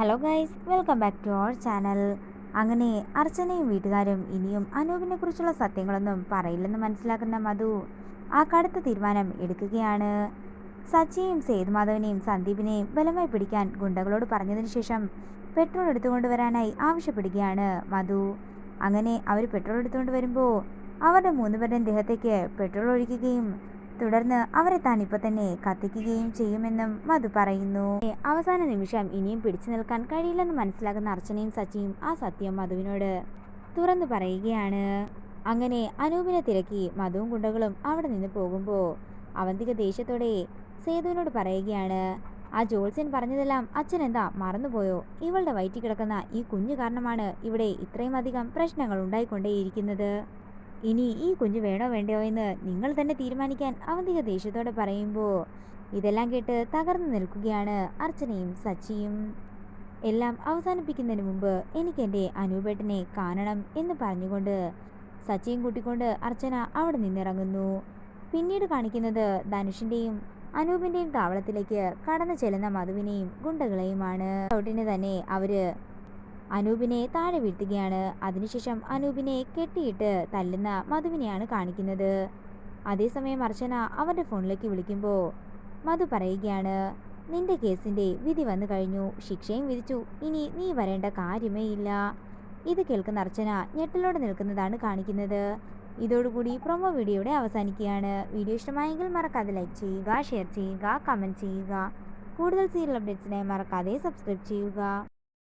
Hello guys, welcome back to our channel. അങ്ങനെ അർച്ചനയും വീട്ടുകാരും ഇനിയും അനൂപിനെ കുറിച്ചുള്ള സത്യങ്ങളൊന്നും പറയില്ലെന്ന് മനസ്സിലാക്കുന്ന മധു ആ കടുത്ത തീരുമാനം എടുക്കുകയാണ്. സച്ചിയെയും സേതുമാധവനെയും സന്ദീപിനെയും ബലമായി പിടിക്കാൻ ഗുണ്ടകളോട് പറഞ്ഞതിന് ശേഷം പെട്രോൾ എടുത്തുകൊണ്ട് വരാനായി ആവശ്യപ്പെടുകയാണ് മധു. അങ്ങനെ അവർ പെട്രോൾ എടുത്തുകൊണ്ട് വരുമ്പോൾ അവരുടെ 3 പേരുടെയും ദേഹത്തേക്ക് പെട്രോൾ ഒഴിക്കുകയും തുടർന്ന് അവരെ താൻ ഇപ്പൊ തന്നെ കത്തിക്കുകയും ചെയ്യുമെന്നും മധു പറയുന്നു. അവസാന നിമിഷം ഇനിയും പിടിച്ചു നിൽക്കാൻ കഴിയില്ലെന്ന് മനസ്സിലാക്കുന്ന അർച്ചനയും സച്ചിയും ആ സത്യം മധുവിനോട് തുറന്നു പറയുകയാണ്. അങ്ങനെ അനൂപിനെ തിരക്കി മധുവും ഗുണ്ടകളും അവിടെ നിന്ന് പോകുമ്പോൾ അവന്തിക ദേഷ്യത്തോടെ സേതുവിനോട് പറയുകയാണ്, ആ ജോത്സ്യൻ പറഞ്ഞതെല്ലാം അച്ഛൻ എന്താ മറന്നുപോയോ? ഇവളുടെ വയറ്റിൽ കിടക്കുന്ന ഈ കുഞ്ഞു കാരണമാണ് ഇവിടെ ഇത്രയും അധികം പ്രശ്നങ്ങൾ ഉണ്ടായിക്കൊണ്ടേയിരിക്കുന്നത്. ഇനി ഈ കുഞ്ഞ് വേണോ വേണ്ടയോ എന്ന് നിങ്ങൾ തന്നെ തീരുമാനിക്കാൻ അവന്തിക ദേഷ്യത്തോടെ പറയുമ്പോൾ ഇതെല്ലാം കേട്ട് തകർന്നു നിൽക്കുകയാണ് അർച്ചനയും സച്ചിയും. എല്ലാം അവസാനിപ്പിക്കുന്നതിന് മുമ്പ് എനിക്ക് എൻ്റെ അനൂപേട്ടനെ കാണണം എന്ന് പറഞ്ഞുകൊണ്ട് സച്ചിയും കൂട്ടിക്കൊണ്ട് അർച്ചന അവിടെ നിന്നിറങ്ങുന്നു. പിന്നീട് കാണിക്കുന്നത് ധനുഷിൻ്റെയും അനൂപിൻ്റെയും താവളത്തിലേക്ക് കടന്നു ചെല്ലുന്ന മധുവിനെയും ഗുണ്ടകളെയുമാണ്. തൊട്ടിന് തന്നെ അവര് അനൂപിനെ താഴെ വീഴ്ത്തുകയാണ്. അതിനുശേഷം അനൂപിനെ കെട്ടിയിട്ട് തല്ലുന്ന മധുവിനെയാണ് കാണിക്കുന്നത്. അതേസമയം അർച്ചന അവരുടെ ഫോണിലേക്ക് വിളിക്കുമ്പോൾ മധു പറയുകയാണ്, നിന്റെ കേസിൻ്റെ വിധി വന്നു കഴിഞ്ഞു, ശിക്ഷയും വിധിച്ചു, ഇനി നീ വരേണ്ട കാര്യമേ ഇല്ല. ഇത് കേൾക്കുന്ന അർച്ചന ഞെട്ടലോടെ നിൽക്കുന്നതാണ് കാണിക്കുന്നത്. ഇതോടുകൂടി പ്രൊമോ വീഡിയോയുടെ അവസാനിക്കുകയാണ്. വീഡിയോ ഇഷ്ടമായെങ്കിൽ മറക്കാതെ ലൈക്ക് ചെയ്യുക, ഷെയർ ചെയ്യുക, കമൻറ്റ് ചെയ്യുക. കൂടുതൽ സീരിയൽ അപ്ഡേറ്റ്സിനായി മറക്കാതെ സബ്സ്ക്രൈബ് ചെയ്യുക.